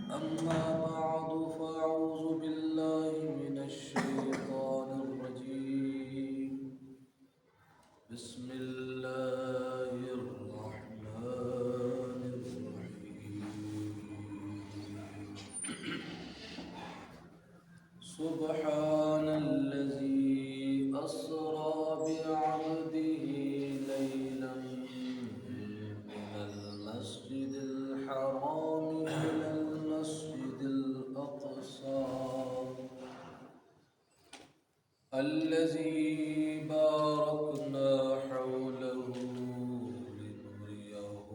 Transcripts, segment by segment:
أما بعد فأعوذ بالله من الشيطان الرجيم بسم الله الرحمن الرحيم سبحان الذي أسرى بعبده ليلا من المسجد الحرام إلى المسجد الأقصى الذي باركنا حوله لنريه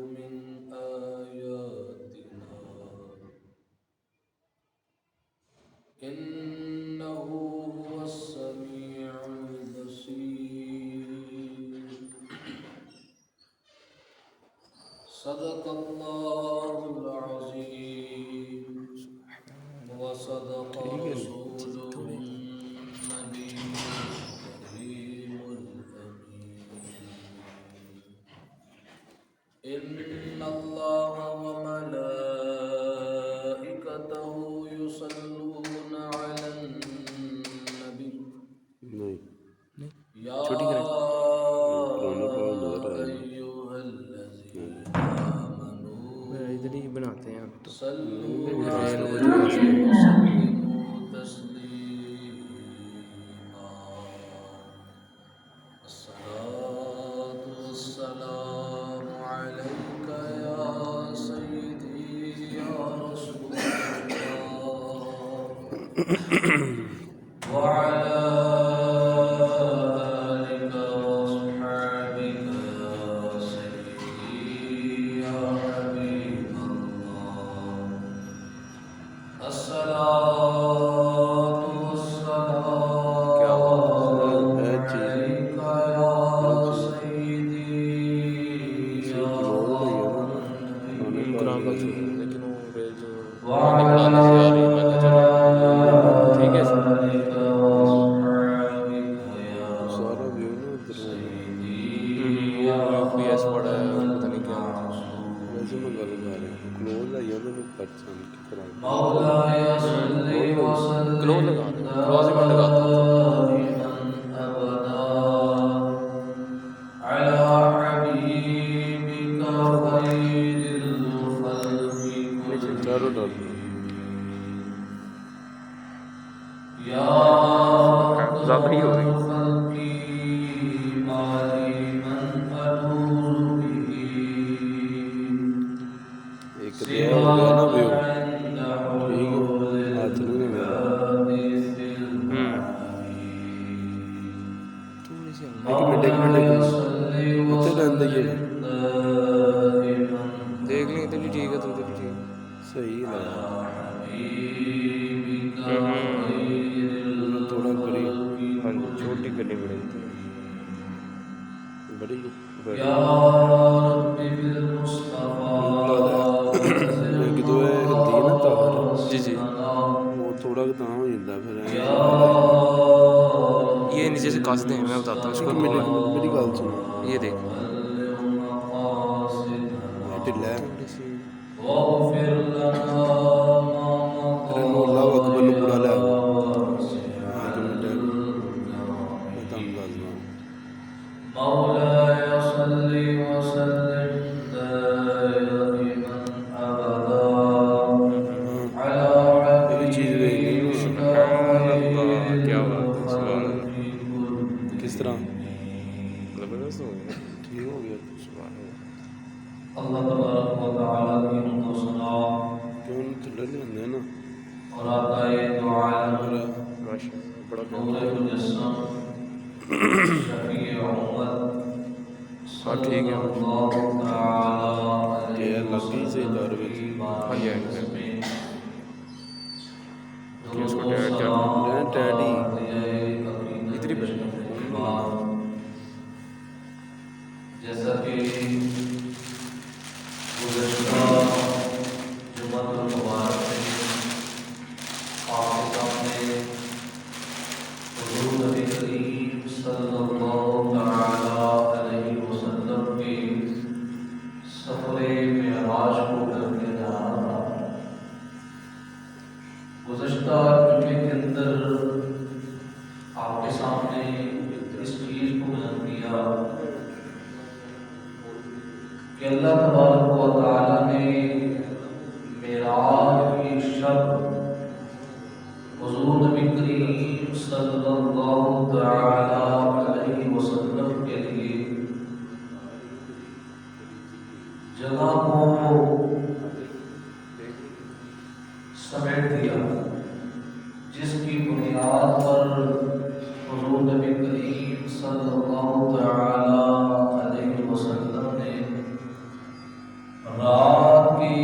من آياتنا إنه هو السميع البصير صدق الله العظيم وصدق رسوله النبي الكريم الأمين إن الله وملائكته يصلون على النبي يا أيها الذين آمنوا بناتے ہیں تو صلوا ریل عليه ہو جو ایسے وسلموا تسليما الصلاة والسلام عليك يا سيدي يا رسول الله وعلى آلك وأصحابك يا سيدي يا حبيب الله الصلاة والسلام عليك يا سيدي يا قرآن کا نبي لیکن وہ ریل جو وعلى نکلانے سے آ رہی میں کہا چلو ٹھیک ہے آلك وأصحابك يا سيدي يا وہ پی ایس پڑا ہے اور پتہ نہیں کیا مولاي صل وسلم کلوز لگا دیں کلوز ہی میں لگاتا ہوں دائما أبدا على حبيبك خير الخلق كلهم يا زیادہ ہی ہو رہی أكرم خلقي مالي من ألوذ به سواك عند حلول الحادث المعين تھوڑی سی مولاي صل وسلم دائما دیکھ لیں ادھر بھی ٹھیک ہے تو ادھر بھی ٹھیک ہے على حبيبك خير الخلق ہاں جی چھوٹی کرنی پڑے گی يا رب بالمصطفى جی جی يا یہ نیچے سے کاس دیں میں بتاتا ہوں اس کو یہ دیکھ بلغ مقاصدنا تھوڑی سی واغفر لنا ما مضى يا واسع الكرم مولاي صل وسلم دائما أبدا على حبيبك کیا بات ہے سبحان اللہ کس طرح زبردست ہو گیا ٹھیک ہو گیا سبحان اللہ اللہ تبارک و تعالیٰ کی حمد و ثنا کیوں تھلے نہیں ہوندے نا اور عطائے دو عالم ماشاء اللہ بڑا نور مجسم شفیع امت ہاں ٹھیک ہے اللہ تعالیٰ یہ لگی سے دور وچ ہاں جی ہاں جی کہ اس کو ٹیٹ کر ٹیڈی ادھر ہی پڑے جیسا کہ گزشتہ جمعہ المبارک میں آپ کے سامنے حضور نبی کریم صلی اللہ تعالی علیہ وسلم کے سفر معراج کو اللہ تبارک و تعالیٰ نے معراج کی شب حضور نبی کریم صلی اللہ تعالی علیہ وسلم کے لیے جگہ کو سمیٹ دیا، جس کی بنیاد پر حضور نبی کریم صلی اللہ تعالی علیہ وسلم نے رات کے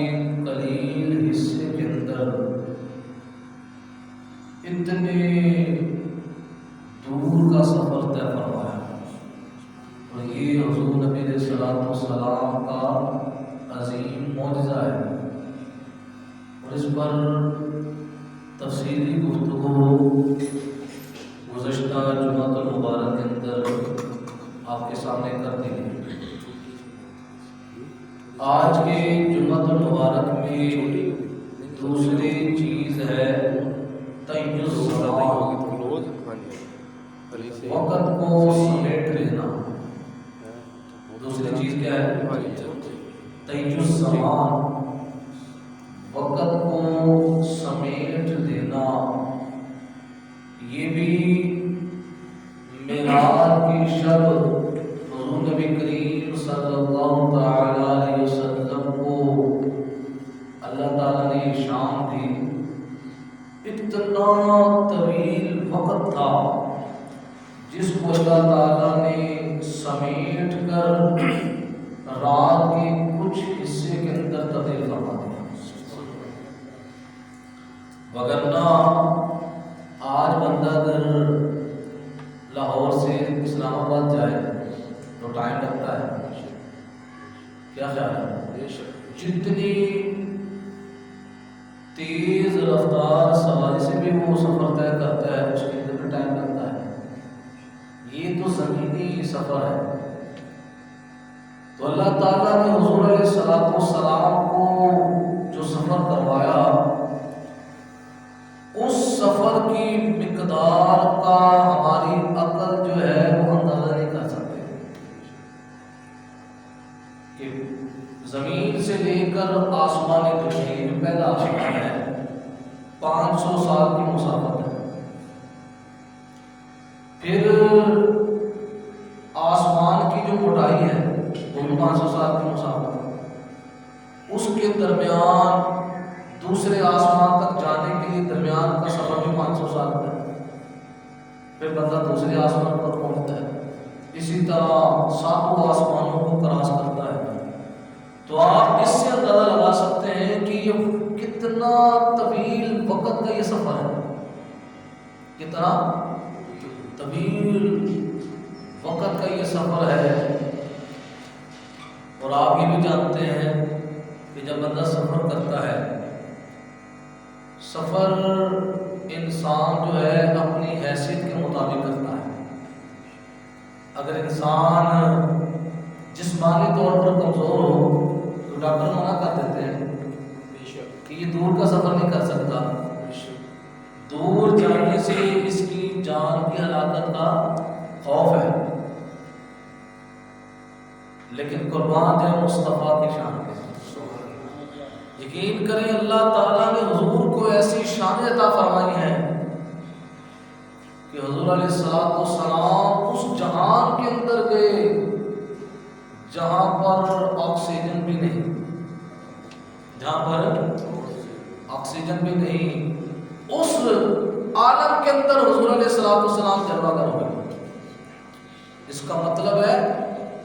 قلیل حصے کے اندر اتنے دور کا سفر طے فرمایا، اور یہ حضور نبی علیہ الصلوۃ والسلام کا عظیم معجزہ ہے، اور اس پر تفصیلی گفتگو گزشتہ جمعۃ المبارک کے اندر آپ کے سامنے کر دی گئی۔ آج کے جمعۃ المبارک میں دوسری چیز ہے تیّز الزمان، وقت کو سمیٹ لینا۔ دوسری چیز کیا ہے؟ تیّز الزمان، وقت کو سمیٹ لینا۔ یہ بھی معراج کی شب حضور نبی کریم صلی اللہ تعالی علیہ وسلم کو اللہ تعالیٰ نے شان دی۔ اتنا طویل وقت تھا جس کو اللہ تعالیٰ نے سمیٹ کر رات کے کچھ حصے کے اندر تبدیل فرما دیا، وگرنہ آج بندہ اگر لاہور سے اسلام آباد جائے تو ٹائم لگتا ہے، کیا خیال ہے؟ جتنی تیز رفتار سواری سے بھی وہ سفر طے کرتا ہے اس کے اندر بھی ٹائم لگتا ہے۔ یہ تو زمینی سفر ہے، تو اللہ تعالیٰ نے حضور علیہ الصلوۃ والسلام کو جو سفر کروایا، اس سفر کی مقدار کا ہماری عقل جو ہے وہ اندازہ نہیں کر سکتے کہ زمین سے لے کر آسمانی دنیا میں پہلا آسمان ہے، 500 سال کی مسافت ہے، پھر آسمان کی جو موٹائی ہے وہ بھی 500 سال کی مسافت ہے، اس کے درمیان دوسرے آسمان تک جانے کے لیے درمیان کا سفر بھی 500 سال کا ہے، پھر بندہ دوسرے آسمان پر پہنچتا ہے، اسی طرح 7 آسمانوں کو کراس کرتا ہے۔ تو آپ اس سے اندازہ لگا سکتے ہیں کہ یہ کتنا طویل وقت کا یہ سفر ہے، کتنا طویل وقت کا یہ سفر ہے۔ اور آپ یہ بھی جانتے ہیں کہ جب بندہ سفر کرتا ہے، سفر انسان جو ہے اپنی حیثیت کے مطابق کرتا ہے۔ اگر انسان جسمانی طور پر کمزور ہو تو ڈاکٹر منع کر دیتے ہیں کہ یہ دور کا سفر نہیں کر سکتا، دور جانے سے اس کی جان کی ہلاکت کا خوف ہے۔ لیکن قربان جائے مصطفیٰ کی شان کے، یقین کریں اللہ تعالیٰ نے حضور کو ایسی شان عطا فرمائی ہے کہ حضور علیہ الصلوۃ والسلام اس جہان کے اندر گئے جہاں پر آکسیجن بھی نہیں، جہاں پر آکسیجن بھی نہیں، اس عالم کے اندر حضور علیہ الصلوۃ والسلام جلوہ گر ہوئے۔ اس کا مطلب ہے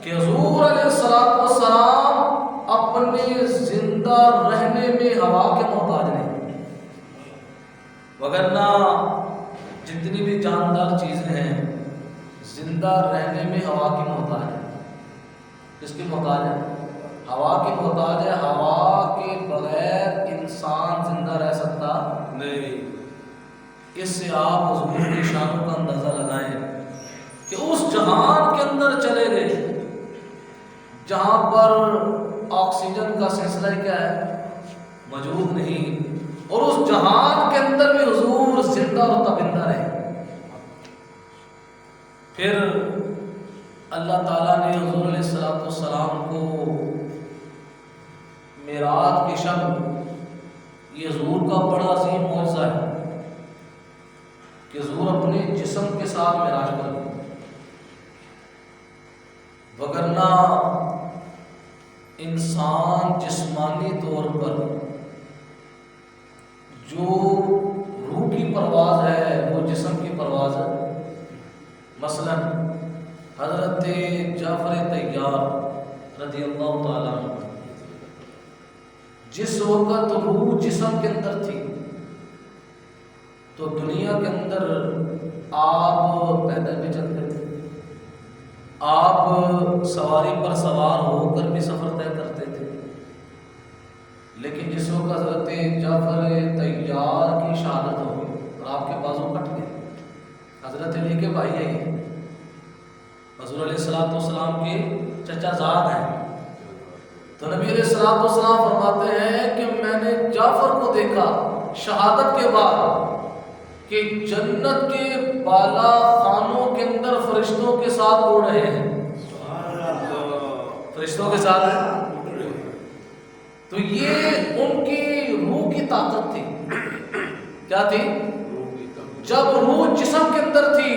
کہ حضور علیہ الصلوۃ والسلام اپنے زندہ رہنے میں ہوا کے محتاج نہیں، وگرنہ جتنی بھی جاندار چیزیں ہیں زندہ رہنے میں ہوا کی محتاج ہے۔ کس کی محتاج ہے؟ ہوا کی محتاج ہے۔ ہوا کے بغیر انسان زندہ رہ سکتا نہیں۔ اس سے آپ حضور کی شانوں کا اندازہ لگائیں کہ اس جہان کے اندر چلے گئے جہاں پر آکسیجن کا سلسلہ کیا ہے؟ موجود نہیں، اور اس جہان کے اندر بھی حضور زندہ اور تابندہ رہے۔ پھر اللہ تعالیٰ نے حضور علیہ الصلوۃ والسلام کو میعاد کی شب یہ حضور کا بڑا عظیم معجزہ ہے کہ حضور اپنے جسم کے ساتھ معراج پر گئے، وگرنہ انسان جسمانی طور پر جو روح کی پرواز ہے وہ جسم کی پرواز ہے۔ مثلا حضرت جعفر طیار رضی اللہ تعالیٰ عنہ، جس وقت روح جسم کے اندر تھی تو دنیا کے اندر آپ پیدل بھی چلتے تھے، آپ سواری پر سوار ہو کر بھی سفر طے کرتے تھے، لیکن جس وقت حضرت جعفر طیار کی شہادت ہو گئی اور آپ کے بازو کٹ گئے، حضرت علی کے بھائی ہیں یہ، حضور علیہ الصلوۃ والسلام کے چچا زاد ہیں، تو نبی علیہ الصلوۃ والسلام فرماتے ہیں کہ میں نے جعفر کو دیکھا شہادت کے بعد کہ جنت کے بالا خانوں کے اندر فرشتوں کے ساتھ اڑ رہے ہیں، فرشتوں کے ساتھ ہیں، تو یہ ان کی روح کی طاقت تھی۔ کیا تھی؟ جب روح جسم کے اندر تھی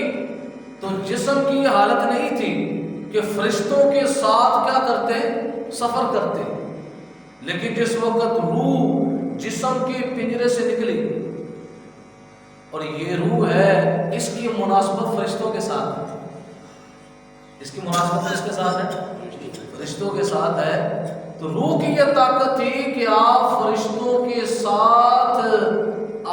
تو جسم کی حالت نہیں تھی کہ فرشتوں کے ساتھ کیا کرتے، سفر کرتے، لیکن جس وقت روح جسم کے پنجرے سے نکلی، اور یہ روح ہے، اس کی مناسبت فرشتوں کے ساتھ ہے، اس کی مناسبت کس کے ساتھ ہے؟ فرشتوں کے ساتھ ہے، تو روح کی یہ طاقت تھی کہ آپ فرشتوں کے ساتھ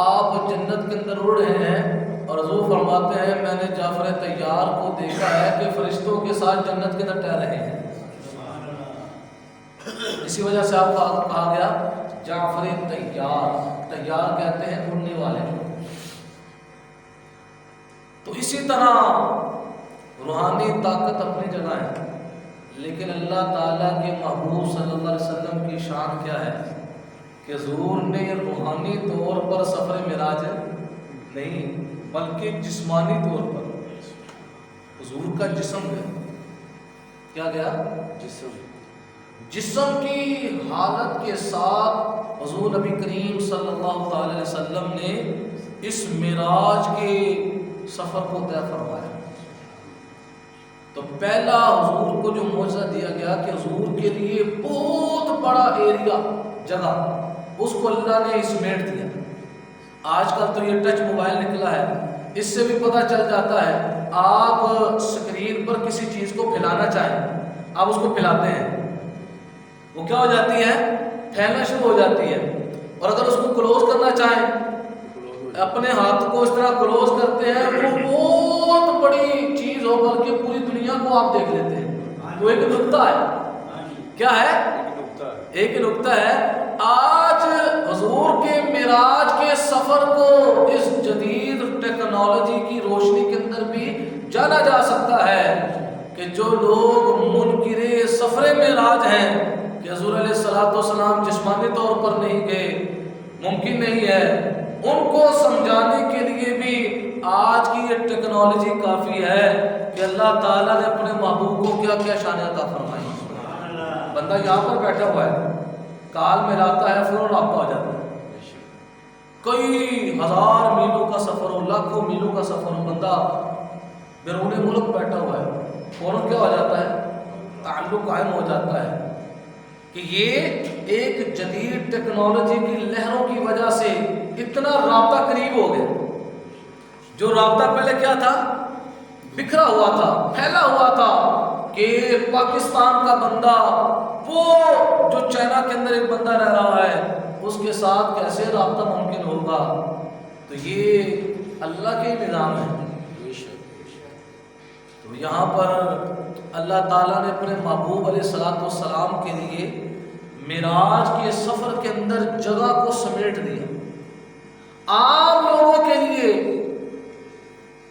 آپ جنت کے اندر اڑ رہے ہیں، اور حضور فرماتے ہیں میں نے جعفر طیار کو دیکھا ہے کہ فرشتوں کے ساتھ جنت کے اندر ٹہر رہے ہیں۔ اسی وجہ سے آپ کو کہا گیا جعفر طیار، طیار کہتے ہیں اڑنے والے۔ تو اسی طرح روحانی طاقت اپنی جگہ ہے، لیکن اللہ تعالیٰ کے محبوب صلی اللہ علیہ وسلم کی شان کیا ہے کہ حضور نے روحانی طور پر سفر معراج نہیں بلکہ جسمانی طور پر حضور کا جسم ہے، کیا گیا؟ جسم کی حالت کے ساتھ حضور نبی کریم صلی اللہ تعالی علیہ وسلم نے اس معراج کے سفر کو طے فرمایا۔ تو پہلا حضور کو جو معجزہ دیا گیا کہ حضور کے لیے بہت بڑا ایریا، جگہ، اس کو اللہ نے اسمیٹ دیا۔ آج کل تو یہ ٹچ موبائل نکلا ہے، اس سے بھی پتہ چل جاتا ہے، آپ سکرین پر کسی چیز کو پھیلانا چاہیں، آپ اس کو پھیلاتے ہیں، وہ کیا ہو جاتی ہے؟ پھیلنا شروع ہو جاتی ہے، اور اگر اس کو کلوز کرنا چاہیں، اپنے ہاتھ کو اس طرح کلوز کرتے ہیں، وہ بہت بڑی چیز ہو بلکہ پوری دنیا کو آپ دیکھ لیتے ہیں۔ وہ ایک نقطہ ہے، کیا ہے؟ ایک نقطہ ہے۔ آج حضور کے معراج کے سفر کو اس جدید ٹیکنالوجی کی روشنی کے اندر بھی جانا جا سکتا ہے کہ جو لوگ منکر سفر معراج ہیں کہ حضور علیہ الصلوۃ والسلام جسمانی طور پر نہیں گئے، ممکن نہیں ہے، ان کو سمجھانے کے لیے بھی آج کی یہ ٹیکنالوجی کافی ہے کہ اللہ تعالیٰ نے اپنے محبوب کو کیا کیا شان عطا فرمائی۔ بندہ یہاں پر بیٹھا ہوا ہے، کال میں لاتا ہے، فوراً رابطہ ہو جاتا ہے، کئی ہزار میلوں کا سفر ہو، لاکھوں میلوں کا سفر ہو، بندہ بیرون ملک بیٹھا ہوا ہے، فوراً کیا ہو جاتا ہے؟ تعلق قائم ہو جاتا ہے۔ کہ یہ ایک جدید ٹیکنالوجی کی لہروں کی وجہ سے اتنا رابطہ قریب ہو گیا۔ جو رابطہ پہلے کیا تھا؟ بکھرا ہوا تھا، پھیلا ہوا تھا، کہ پاکستان کا بندہ وہ جو چائنا کے اندر ایک بندہ رہ رہا ہے اس کے ساتھ کیسے رابطہ ممکن ہوگا؟ تو یہ اللہ کے نظام ہے۔ تو یہاں پر اللہ تعالیٰ نے اپنے محبوب علیہ الصلوۃ والسلام کے لیے معراج کے سفر کے اندر جگہ کو سمیٹ دیا۔ عام لوگوں کے لیے،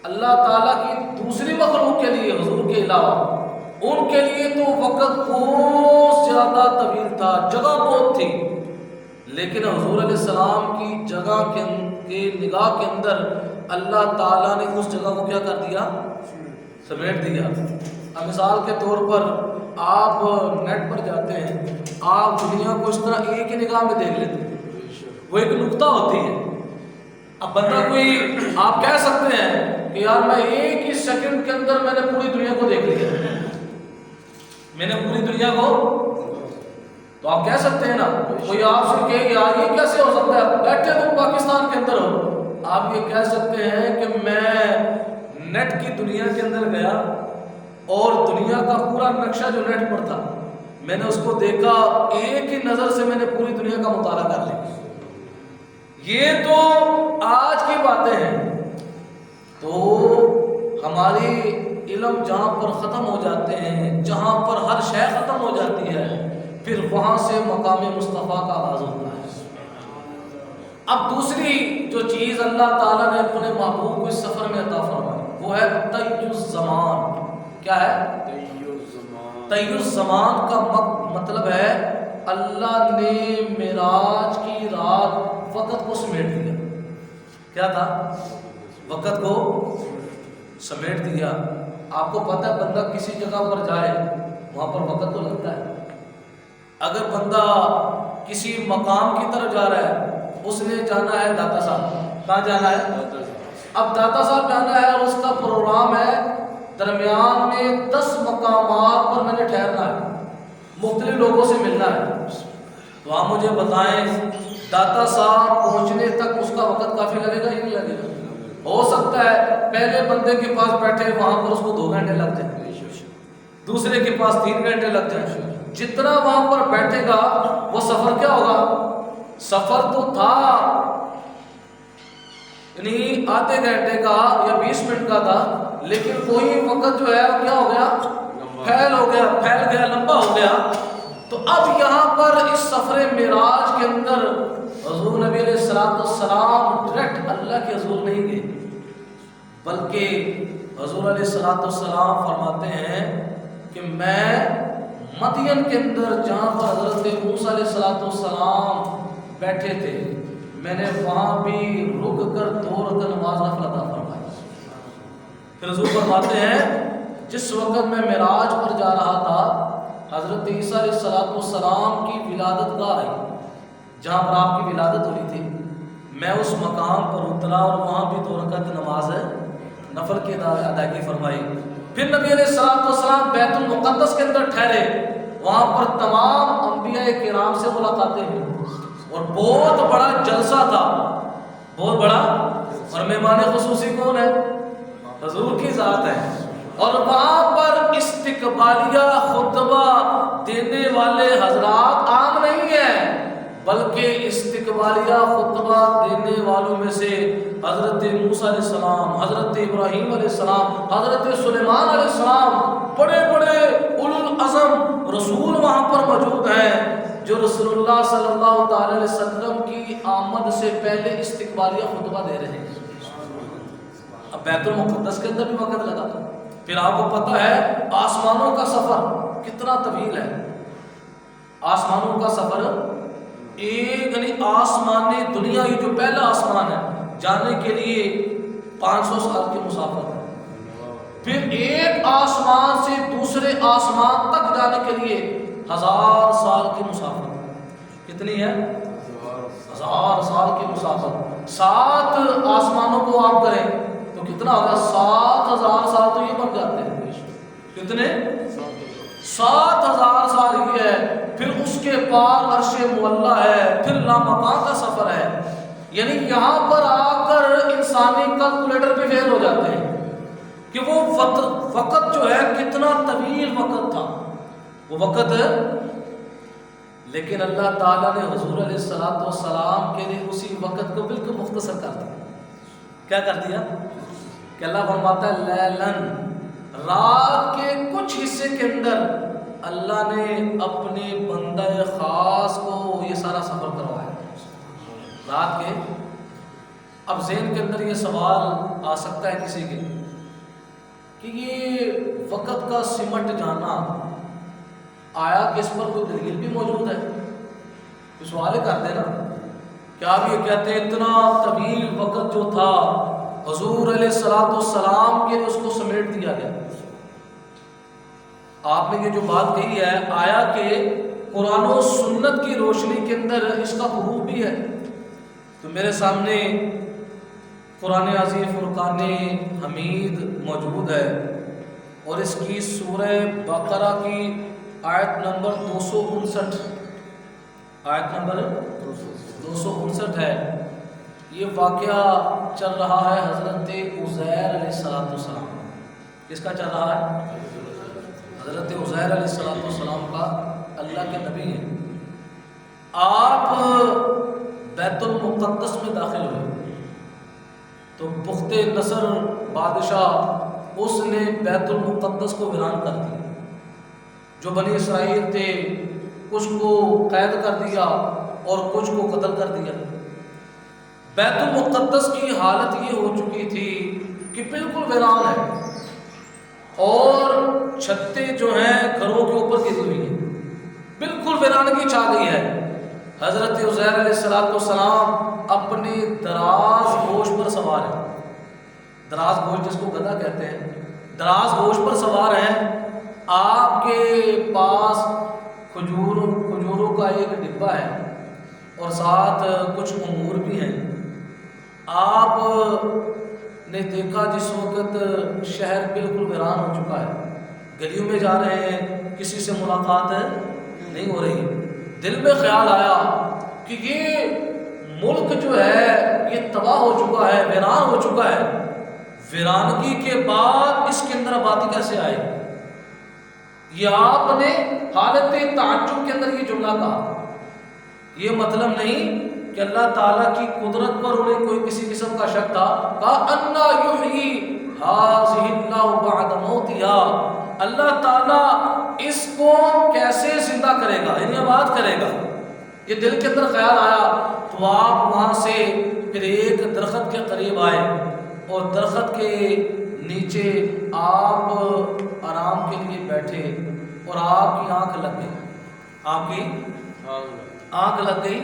اللہ تعالیٰ کی دوسری مخلوق کے لیے، حضور کے علاوہ ان کے لیے تو وقت بہت زیادہ طویل تھا، جگہ بہت تھی، لیکن حضور علیہ السلام کی جگہ کے نگاہ کے اندر اللہ تعالیٰ نے اس جگہ کو کیا کر دیا؟ سمیٹ دیا۔ اب مثال کے طور پر آپ نیٹ پر جاتے ہیں، آپ دنیا کو اس طرح ایک ہی نگاہ میں دیکھ لیتے ہیں، وہ ایک نقطہ ہوتی ہے۔ اب بندہ کوئی آپ کہہ سکتے ہیں کہ یار میں ایک ہی سیکنڈ کے اندر میں نے پوری دنیا کو دیکھ لیا، میں نے پوری دنیا کو، تو آپ کہہ سکتے ہیں نا، کوئی آپ سے کہے یار یہ کیسے ہو سکتا ہے، بیٹھے تم پاکستان کے اندر ہو، آپ یہ کہہ سکتے ہیں کہ میں نیٹ کی دنیا کے اندر گیا اور دنیا کا پورا نقشہ جو نیٹ پر تھا میں نے اس کو دیکھا، ایک ہی نظر سے میں نے پوری دنیا کا مطالعہ کر لیا۔ یہ تو آج کی باتیں ہیں، تو ہماری علم جہاں پر ختم ہو جاتے ہیں، جہاں پر ہر شے ختم ہو جاتی ہے، پھر وہاں سے مقام مصطفیٰ کا آغاز ہوتا ہے۔ اب دوسری جو چیز اللہ تعالیٰ نے اپنے محبوب کو اس سفر میں عطا فرمائی وہ ہے طی الزمان۔ کیا ہے طی الزمان کا مطلب ہے اللہ نے معراج کی رات وقت کو سمیٹ دیا۔ کیا تھا؟ وقت کو سمیٹ دیا۔ آپ کو پتہ ہے بندہ کسی جگہ پر جائے وہاں پر وقت تو لگتا ہے۔ اگر بندہ کسی مقام کی طرف جا رہا ہے، اس نے جانا ہے داتا صاحب، کہاں جانا ہے؟ اب داتا صاحب جانا ہے اور اس کا پروگرام ہے درمیان میں 10 مقامات پر میں نے ٹھہرنا ہے، مختلف لوگوں سے ملنا ہے، تو آپ مجھے بتائیں داتا صاحب پہنچنے تک اس کا وقت کافی لگے گا یا نہیں لگے گا؟ ہو سکتا ہے پہلے بندے کے پاس بیٹھے وہاں پر اس کو 2 گھنٹے لگ جائیں، دوسرے کے پاس 3 گھنٹے لگ جائیں، جتنا وہاں پر بیٹھے گا وہ سفر کیا ہوگا؟ سفر تو تھا یعنی آدھے گھنٹے کا یا 20 منٹ کا تھا، لیکن کوئی وقت جو ہے وہ کیا ہو گیا؟ پھیل گیا، لمبا ہو گیا۔ تو اب یہاں پر اس سفر معراج کے اندر حضور نبی علیہ السلام ڈائریکٹ اللہ کے حضور نہیں گئے، بلکہ حضور علیہ السلام فرماتے ہیں کہ میں مدین کے اندر جہاں پر حضرت موسیٰ علیہ السلام بیٹھے تھے، میں نے وہاں بھی رک کر 2 رکعت نماز نفل عطا فرمائی۔ پھر حضور فرماتے ہیں جس وقت میں معراج پر جا رہا تھا حضرت عیسیٰ علیہ السلام کی ولادت گاہ آئی، جہاں پر آپ کی ولادت ہوئی تھی، میں اس مقام پر اترا اور وہاں بھی 2 رکعت نماز نفل کی ادائیگی فرمائی۔ پھر نبی علیہ السلام بیت المقدس کے اندر ٹھہرے، وہاں پر تمام انبیاء کرام سے ملاقاتیں ہوئی اور بہت بڑا جلسہ تھا، بہت بڑا، اور مہمان خصوصی کون ہے؟ حضور کی ذات ہے، اور وہاں پر استقبالیہ خطبہ دینے والے حضرات عام نہیں ہیں، بلکہ استقبالیہ خطبہ دینے والوں میں سے حضرت موسیٰ علیہ السلام، حضرت ابراہیم علیہ السلام، حضرت سلیمان علیہ السلام، بڑے بڑے اولو العزم رسول وہاں پر موجود ہیں جو رسول اللہ صلی اللہ تعالی علیہ وسلم کی آمد سے پہلے استقبالیہ خطبہ دے رہے ہیں۔ اب بیت المقدس کے اندر بھی وقت لگا تھا۔ پھر آپ کو پتہ ہے آسمانوں کا سفر کتنا طویل ہے، آسمانوں کا سفر ایک یعنی آسمانی دنیا یہ جو پہلا آسمان ہے جانے کے لیے 500 سال کی مسافت ہے، پھر ایک آسمان سے دوسرے آسمان تک جانے کے لیے 1000 سال کی مسافت۔ کتنی ہے؟ 1000 سال کی مسافت۔ 7 آسمانوں کو آپ کریں تو کتنا ہوگا؟ 7000 سال تو یہ بن جاتے ہیں۔ کتنے؟ 7000 سال یہ ہے، پھر اس کے پار عرش معلیٰ ہے، پھر لامکان کا سفر ہے، یعنی یہاں پر آ کر انسانی کیلکولیٹر پہ فیل ہو جاتے ہیں کہ وہ وقت جو ہے کتنا طویل وقت تھا وہ وقت ہے، لیکن اللہ تعالیٰ نے حضور علیہ السلام کے لیے اسی وقت کو بالکل مختصر کر دیا۔ کیا کر دیا؟ کہ اللہ فرماتا ہے لیلن، رات کے کچھ حصے کے اندر اللہ نے اپنے بندہ خاص کو یہ سارا سفر کروایا رات کے۔ اب ذہن کے اندر یہ سوال آ سکتا ہے کسی کے کہ یہ وقت کا سمٹ جانا آیا کہ اس پر کوئی دلیل بھی موجود ہے؟ تو سوال کرتے ہیں نا، کیا آپ یہ کہتے ہیں اتنا طویل وقت جو تھا حضور علیہ السلام کے لیے اس کو سمیٹ دیا گیا؟ آپ نے یہ جو بات کہی ہے آیا کہ قرآن و سنت کی روشنی کے اندر اس کا حروف بھی ہے، تو میرے سامنے قرآن عظیم فرقان حمید موجود ہے، اور اس کی سورہ بقرہ کی آیت نمبر 259 ہے۔ یہ واقعہ چل رہا ہے حضرت عزیر علیہ السلام، کس کا چل رہا ہے؟ حضرت عزیر علیہ السلام کا، اللہ کے نبی ہیں۔ آپ بیت المقدس میں داخل ہوئے تو بخت نصر بادشاہ اس نے بیت المقدس کو ویران کر دیا، جو بنی اسرائیل تھے کچھ کو قید کر دیا اور کچھ کو قتل کر دیا۔ بیت المقدس کی حالت یہ ہو چکی تھی کہ بالکل ویران ہے، اور چھتیں جو ہیں گھروں کے اوپر گری ہوئی ہیں، بالکل ویرانگی چھا گئی ہے۔ حضرت عزیر علیہ السلام اپنے دراز گوش پر سوار ہیں، دراز گوش جس کو گدھا کہتے ہیں، دراز گوش پر سوار ہیں۔ آپ کے پاس کھجوروں کا ایک ڈبہ ہے اور ساتھ کچھ امور بھی ہیں۔ آپ نے دیکھا جس وقت شہر بالکل ویران ہو چکا ہے، گلیوں میں جا رہے ہیں، کسی سے ملاقات نہیں ہو رہی، دل میں خیال آیا کہ یہ ملک جو ہے یہ تباہ ہو چکا ہے، ویران ہو چکا ہے، ویرانگی کے بعد اس کے اندر آبادی کیسے آئے؟ یہ آپ نے حالت تعجب کے اندر یہ جملہ کہا۔ یہ مطلب نہیں کہ اللہ تعالیٰ کی قدرت پر انہیں کوئی کسی قسم کا شک تھا، کہا انا یحیی ھذہ اللہ بعد موتہا، اللہ تعالیٰ اس کو کیسے زندہ کرے گا، یعنی آباد کرے گا، یہ دل کے اندر خیال آیا۔ تو آپ وہاں سے پھر ایک درخت کے قریب آئے اور درخت کے نیچے آپ آرام کے لیے بیٹھے، اور آپ کی آنکھ لگ گئی، آپ کی آنکھ لگ گئی۔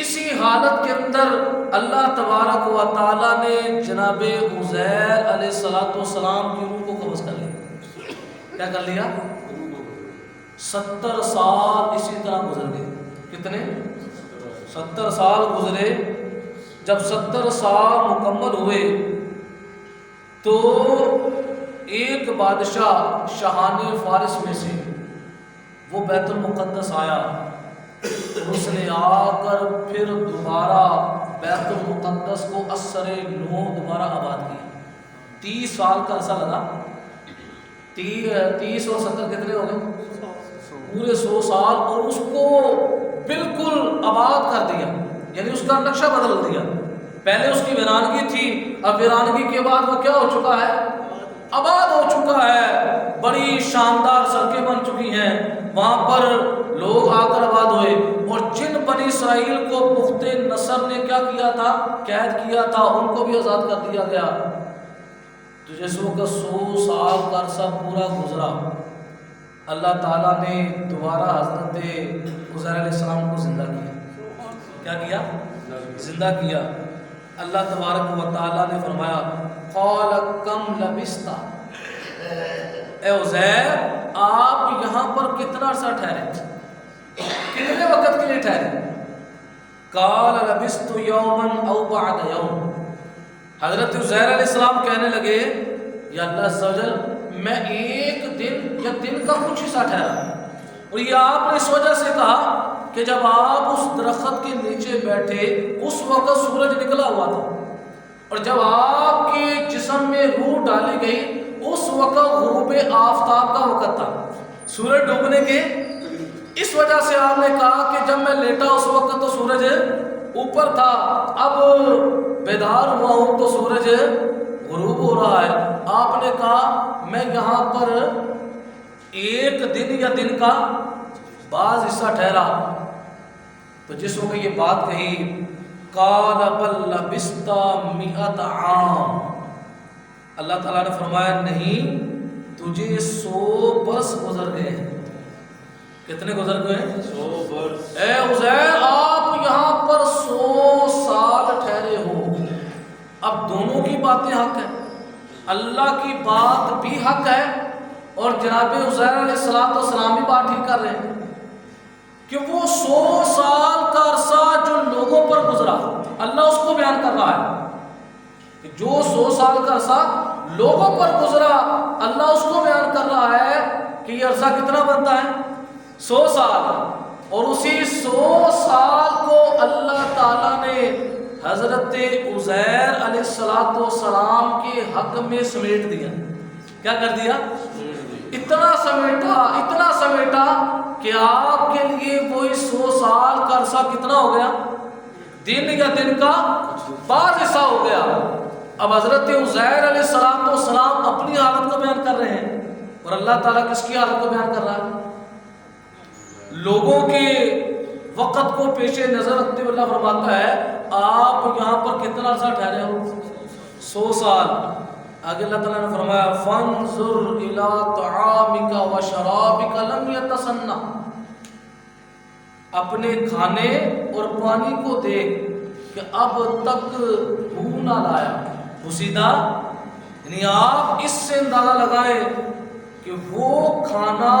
اسی حالت کے اندر اللہ تبارک و تعالیٰ نے جناب عزیر علیہ السلام کی روح کو قبض کر لیا۔ کیا کر لیا؟ 70 سال اسی طرح گزر گئے۔ کتنے؟ 70 سال گزرے۔ جب 70 سال مکمل ہوئے تو ایک بادشاہ شاہان فارس میں سے وہ بیت المقدس آیا، اس نے آ کر پھر دوبارہ بیت المقدس کو اثر نو دوبارہ آباد کیا۔ 30 سال کا عرصہ لگا، 30 اور 70 کتنے ہو گئے؟ پورے 100 سال، اور اس کو بالکل آباد کر دیا، یعنی اس کا نقشہ بدل دیا۔ پہلے اس کی ویرانگی تھی، اب ویرانگی کے بعد وہ کیا ہو چکا ہے؟ آباد ہو چکا ہے، بڑی شاندار سڑکیں بن چکی ہیں، وہاں پر لوگ آ کر آباد ہوئے۔ اور جن بنی اسرائیل کو بخت نصر نے کیا کیا تھا؟ قید کیا تھا، ان کو بھی آزاد کر دیا گیا۔ تو جس وقت 100 سال کا عرصہ پورا گزرا، اللہ تعالیٰ نے دوبارہ حضرت عزیر علیہ السلام کو زندہ کیا۔ کیا کیا؟ زندہ کیا۔ اللہ تبارک و تعالیٰ نے فرمایا قال کم لبثت، اے عزیر آپ یہاں پر کتنا عرصہ ٹھہرے، کتنے وقت کے لیے ٹھہرے؟ قال لبثت یوما او بعد یوم، حضرت عزیر علیہ السلام کہنے لگے یا اللہ عز و جل میں ایک دن یا دن کا کچھ حصہ ٹھہرا، اور یہ آپ نے اس وجہ سے کہا کہ جب آپ اس درخت کے نیچے بیٹھے اس وقت سورج نکلا ہوا تھا، اور جب آپ کے جسم میں روح ڈالی گئی اس وقت غروب آفتاب کا وقت تھا، سورج ڈوبنے کے، اس وجہ سے آپ نے کہا کہ جب میں لیٹا اس وقت تو سورج اوپر تھا، اب بیدار ہوا ہوں تو سورج غروب ہو رہا ہے۔ آپ نے کہا میں یہاں پر ایک دن یا دن کا بعض حصہ ٹھہرا، تو جس وقت یہ بات کہی قال بل لبثت 100 عام، اللہ تعالیٰ نے فرمایا نہیں تجھے 100 برس گزر گئے۔ کتنے گزر گئے؟ 100 برس۔ اے عزیر آپ یہاں پر 100 سال ٹھہرے ہو۔ اب دونوں کی باتیں حق ہے، اللہ کی بات بھی حق ہے اور جناب عزیر علیہ السلام بھی بات ٹھیک کر رہے ہیں کہ وہ 100 سال کا عرصہ جو لوگوں پر گزرا، اللہ اس کو بیان کر رہا ہے کہ جو 100 سال کا عرصہ لوگوں پر گزرا، اللہ اس کو بیان کر رہا ہے کہ یہ عرصہ کتنا بنتا ہے، 100 سال، اور اسی 100 سال کو اللہ تعالیٰ نے حضرت عزیر علیہ السلام کے حق میں سمیٹ دیا۔ کیا کر دیا؟ اتنا سمیٹا کہ آپ کے لیے وہی 100 سال کا عرصہ کتنا ہو گیا، دن یا دن کا بعض حصہ ہو گیا۔ اب حضرت عزیر علیہ السلام اپنی حالت کو بیان کر رہے ہیں، اور اللہ تعالیٰ کس کی حالت کو بیان کر رہا ہے؟ لوگوں کے وقت کو پیش نظر رکھتے ہوئے اللہ فرماتا ہے آپ یہاں پر کتنا عرصہ ٹھہرے ہو، 100 سال۔ آگے اللہ تعالیٰ نے فرمایا فانظر الی طعامک و شرابک لم یتسنہ، اپنے کھانے اور پانی کو دیکھ کہ اب تک بو نہ لایا، پوشیدہ، یعنی آپ اس سے اندازہ لگائیں کہ وہ کھانا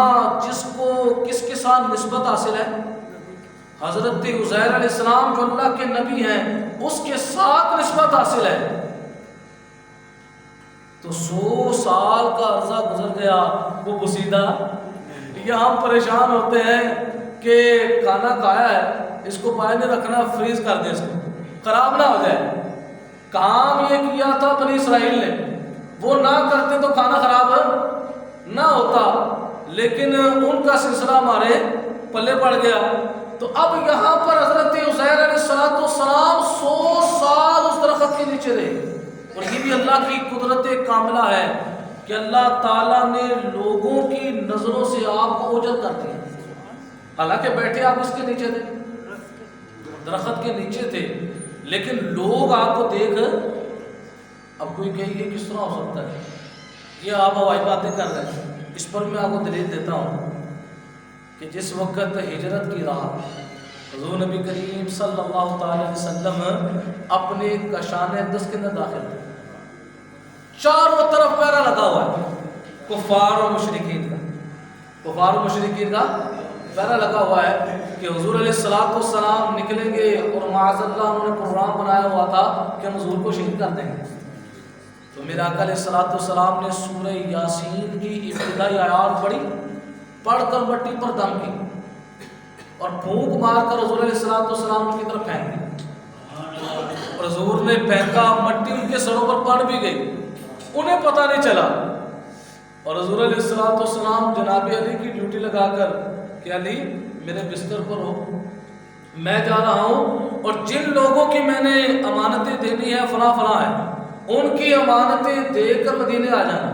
جس کو کس کے ساتھ نسبت حاصل ہے، حضرت عزیر علیہ السلام جو اللہ کے نبی ہیں اس کے ساتھ نسبت حاصل ہے، تو 100 سال کا عرصہ گزر گیا، وہ بسیدہ۔ یہ ہم پریشان ہوتے ہیں کہ کھانا کھایا ہے، اس کو باہر نہیں رکھنا، فریز کر دیں، اس کو خراب نہ ہو جائے۔ کام یہ کیا تھا بنی اسرائیل نے، وہ نہ کرتے تو کھانا خراب نہ ہوتا، لیکن ان کا سلسلہ ہمارے پلے پڑ گیا۔ تو اب یہاں پر حضرت عزیر علیہ السلام 100 سال اس درخت کے نیچے رہے، اور یہ بھی اللہ کی قدرت کاملہ ہے کہ اللہ تعالیٰ نے لوگوں کی نظروں سے آپ کو اوجھل کر دیا۔ حالانکہ بیٹھے آپ اس کے نیچے تھے، درخت کے نیچے تھے، لیکن لوگ آپ کو دیکھ، اب کوئی کہے یہ کس طرح ہو سکتا ہے، یہ آپ ہوائی باتیں کر رہے ہیں۔ اس پر میں آپ کو دلیل دیتا ہوں کہ جس وقت ہجرت کی رات حضور نبی کریم صلی اللہ تعالی علیہ وسلم اپنے کشان اقدس کے اندر داخل ہوئے، چاروں طرف پہرا لگا ہوا ہے کفار و مشرکین کا پہرا لگا ہوا ہے کہ حضور علیہ السلام نکلیں گے، اور معاذ اللہ انہوں نے پروگرام بنایا ہوا تھا کہ ہم حضور کو شہید کر دیں گے۔ تو میرے آقا علیہ السلام نے سورہ یاسین کی ابتدائی آیات پڑھ کر مٹی پر دم کی اور پھونک مار کر حضور علیہ السلام کی طرف پھینک دی، اور حضور نے پھینکا، مٹی ان کے سروں پر پڑ بھی گئی، انہیں پتہ نہیں چلا، اور حضور علیہ السلام جناب علی کی ڈیوٹی لگا کر کہ علی میرے بستر پر ہو، میں جا رہا ہوں، اور جن لوگوں کی میں نے امانتیں دینی ہے فلاں ہے، ان کی امانتیں دے کر مدینے آ جانا۔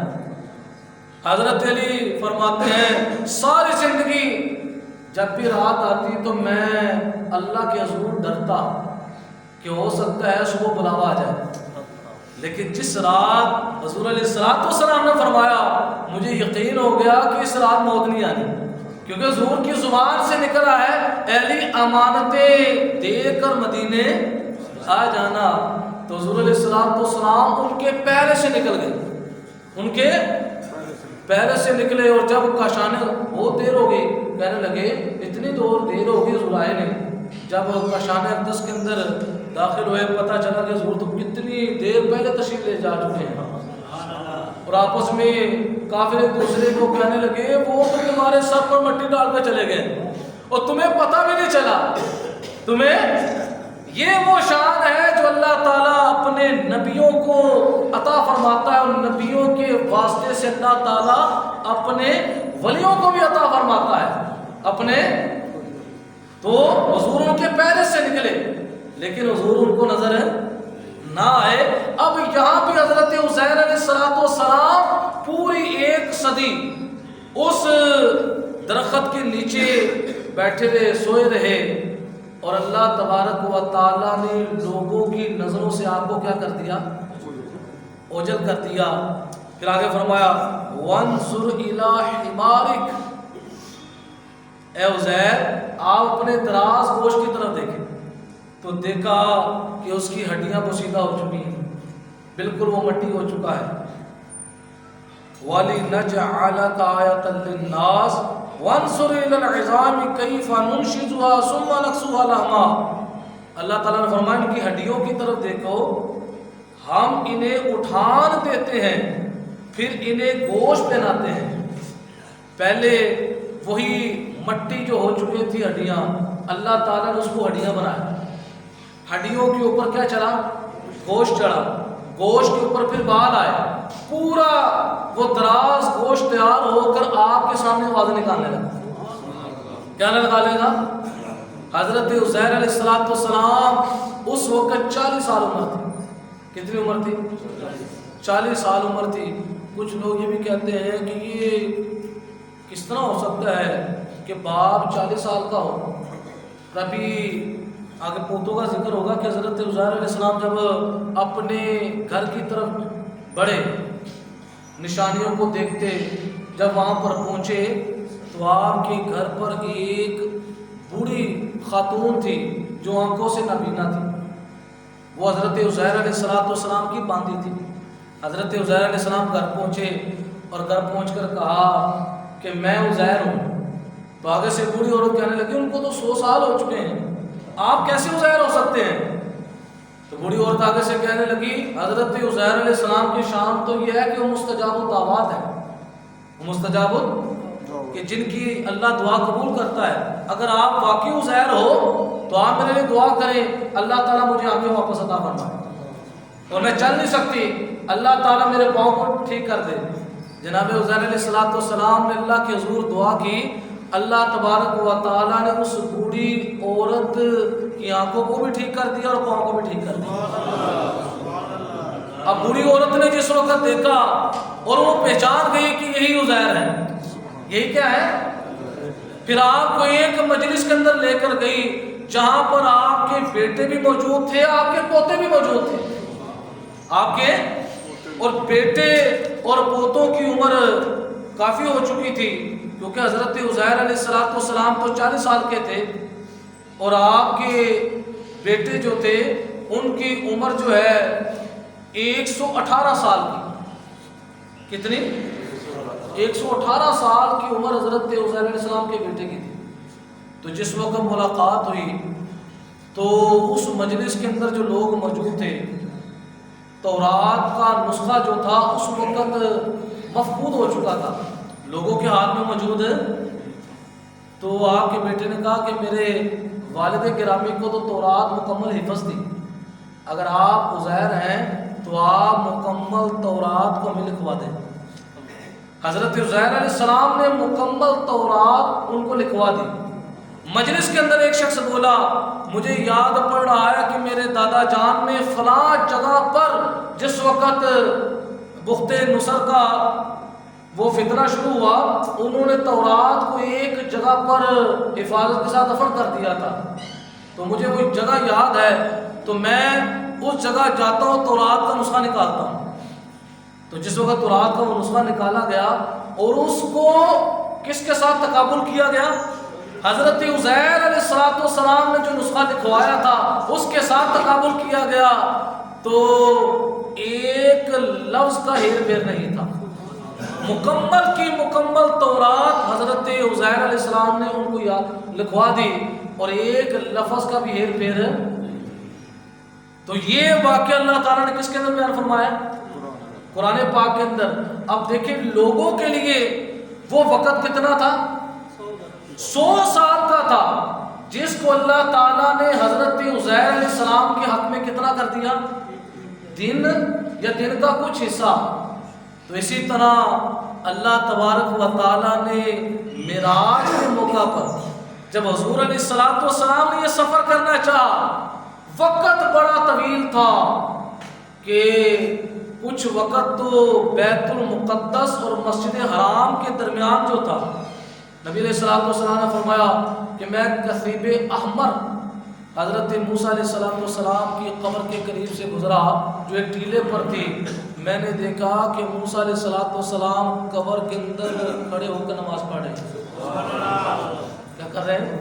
حضرت علی فرماتے ہیں ساری زندگی جب بھی رات آتی تو میں اللہ کے حضور ڈرتا کہ ہو سکتا ہے صبح بلاوا آ جائے، لیکن جس رات حضور علیہ السلام نے فرمایا مجھے یقین ہو گیا کہ اس رات موت نہیں آنی، کیونکہ حضور کی زبان سے نکل رہا ہے علی امانتیں دے کر مدینے آ جانا۔ تو حضور علیہ السلام ان کے پیرے سے نکل گئے، ان کے پیرے سے نکلے، اور جب کاشانے بہت دیر ہو گئی، کہنے لگے اتنی دیر ہو گئی حضور آئے نہیں۔ جب کاشان اقدس کے اندر داخل ہوئے پتہ چلا کہ حضور تو کتنی دیر پہلے تشریف لے جا چکے ہیں، اور آپس میں کافر ایک دوسرے کو کہنے لگے وہ تو تمہارے سر پر مٹی ڈال کر چلے گئے اور تمہیں پتہ بھی نہیں چلا۔ تمہیں یہ وہ شان ہے جو اللہ تعالیٰ اپنے نبیوں کو عطا فرماتا ہے، اور نبیوں کے واسطے سے اللہ تعالیٰ اپنے ولیوں کو بھی عطا فرماتا ہے اپنے۔ تو حضور ان کے پیرے سے نکلے، لیکن حضور ان کو نظر نہ آئے۔ اب یہاں بھی حضرت عزیر علیہ السلام پوری 1 صدی اس درخت کے نیچے بیٹھے رہے، سوئے رہے، اور اللہ تبارک و تعالیٰ نے لوگوں کی نظروں سے آپ کو کیا کر دیا؟ اوجھل کر دیا۔ پھر آگے فرمایا وانظر الی حمارک، اے عزیر آپ اپنے دراز گوشت کی طرف دیکھیں، تو دیکھا کہ اس کی ہڈیاں پوشیدہ ہو چکی ہیں، بالکل وہ مٹی ہو چکا ہے۔ وَلِنَجْعَلَكَ آيَةً لِلنَّاسِ وَانظُرْ إِلَى الْعِظَامِ كَيْفَ نُنشِزُهَا ثُمَّ نَكْسُوهَا لَحْمًا. اللہ تعالیٰ نے فرمایا ان کی ہڈیوں کی طرف دیکھو، ہم انہیں اٹھان دیتے ہیں پھر انہیں گوشت بناتے ہیں. پہلے وہی مٹی جو ہو چکی تھی ہڈیاں، اللہ تعالیٰ نے اس کو ہڈیاں بنایا. ہڈیوں کے اوپر کیا چڑھا؟ گوشت چڑھا. گوشت کے اوپر پھر بال آئے. پورا وہ دراز گوشت تیار ہو کر آپ کے سامنے آواز نکالنے لگا. کیا نکالے گا؟ حضرت عزیر علیہ السلام اس وقت 40 سال عمر تھی. کتنی عمر تھی؟ 40 سال عمر تھی. کچھ لوگ یہ بھی کہتے ہیں کہ یہ کس طرح ہو سکتا ہے کہ باپ 40 سال کا ہو. ابھی آگے پوتوں کا ذکر ہوگا کہ حضرت عزیر علیہ السلام جب اپنے گھر کی طرف بڑھے، نشانیوں کو دیکھتے، جب وہاں پر پہنچے تو آپ کے گھر پر ایک بوڑھی خاتون تھی جو آنکھوں سے نابینا تھی. وہ حضرت عزیر علیہ السلام کی باندھی تھی. حضرت عزیر علیہ السلام گھر پہنچے اور گھر پہنچ کر کہا کہ میں عزیر ہوں. تو آگے سے بوڑھی عورت کہنے لگی ان کو تو 100 سال ہو چکے ہیں، آپ کیسے عزیر ہو سکتے ہیں؟ تو بوڑھی عورت آگے سے کہنے لگی حضرت عزیر علیہ السلام کی شان تو یہ ہے کہ وہ مستجاب الدعوات ہے. وہ مستجاب کہ جن کی اللہ دعا قبول کرتا ہے. اگر آپ واقعی عزیر ہو تو آپ میرے لیے دعا کریں اللہ تعالیٰ مجھے آگے واپس عطا فرمائے. اور میں چل نہیں سکتی، اللہ تعالیٰ میرے پاؤں کو ٹھیک کر دے. جناب عزیر علیہ السلام نے اللہ کے حضور دعا کی. اللہ تبارک و تعالیٰ نے اس بوڑھی عورت کی آنکھوں کو بھی ٹھیک کر دیا اور پاؤں کو بھی ٹھیک کر دیا. اب بوڑھی عورت نے جس وقت دیکھا اور وہ پہچان گئی کہ یہی عزیر ہے، یہی کیا ہے. پھر آپ کو ایک مجلس کے اندر لے کر گئی جہاں پر آپ کے بیٹے بھی موجود تھے، آپ کے پوتے بھی موجود تھے. آپ کے اور بیٹے اور پوتوں کی عمر کافی ہو چکی تھی، کیونکہ حضرت عزیر علیہ السلام تو 40 سال کے تھے اور آپ کے بیٹے جو تھے ان کی عمر جو ہے 118 سال کی. کتنی؟ 118 سال کی عمر حضرت عزیر علیہ السلام کے بیٹے کی تھی. تو جس وقت ملاقات ہوئی تو اس مجلس کے اندر جو لوگ موجود تھے، تورات کا نسخہ جو تھا اس وقت مفقود ہو چکا تھا، لوگوں کے ہاتھ میں موجود ہے. تو آپ کے بیٹے نے کہا کہ میرے والد گرامی کو تو تورات مکمل حفظ تھی، اگر آپ عزیر ہیں تو آپ مکمل تورات کو ہمیں لکھوا دیں. حضرت عزیر علیہ السلام نے مکمل تورات ان کو لکھوا دی. مجلس کے اندر ایک شخص بولا مجھے یاد پڑ رہا ہے کہ میرے دادا جان نے فلاں جگہ پر جس وقت بخت نصر کا وہ فتنہ شروع ہوا انہوں نے تورات کو ایک جگہ پر حفاظت کے ساتھ دفن کر دیا تھا. تو مجھے وہ جگہ یاد ہے تو میں اس جگہ جاتا ہوں تورات کا نسخہ نکالتا ہوں. تو جس وقت تورات کا وہ نسخہ نکالا گیا اور اس کو کس کے ساتھ تقابل کیا گیا؟ حضرت عزیر علیہ السلام نے جو نسخہ لکھوایا تھا اس کے ساتھ تقابل کیا گیا. تو ایک لفظ کا ہیر پھیر نہیں تھا. مکمل کی مکمل تورات حضرت عزیر علیہ السلام نے ان کو لکھوا دی اور ایک لفظ کا بھی ہیر پھیر. تو یہ واقعہ اللہ تعالیٰ نے کس کے اندر بیان فرمایا؟ قرآن پاک کے اندر. اب دیکھیں لوگوں کے لیے وہ وقت کتنا تھا؟ 100 سال کا تھا، جس کو اللہ تعالیٰ نے حضرت عزیر علیہ السلام کے حق میں کتنا کر دیا؟ دن یا دن کا کچھ حصہ. تو اسی طرح اللہ تبارک و تعالیٰ نے معراج کے موقع پر جب حضور علیہ السلام نے یہ سفر کرنا چاہا، وقت بڑا طویل تھا کہ کچھ وقت تو بیت المقدس اور مسجد حرام کے درمیان جو تھا، نبی علیہ السلام نے فرمایا کہ میں کثیب احمر حضرت موسیٰ علیہ السلام کی قبر کے قریب سے گزرا جو ایک ٹیلے پر تھی. میں نے دیکھا کہ موسیٰ علیہ السلام قبر کے اندر کھڑے ہو کر نماز پڑھ رہے ہیں. کیا کر رہے ہیں؟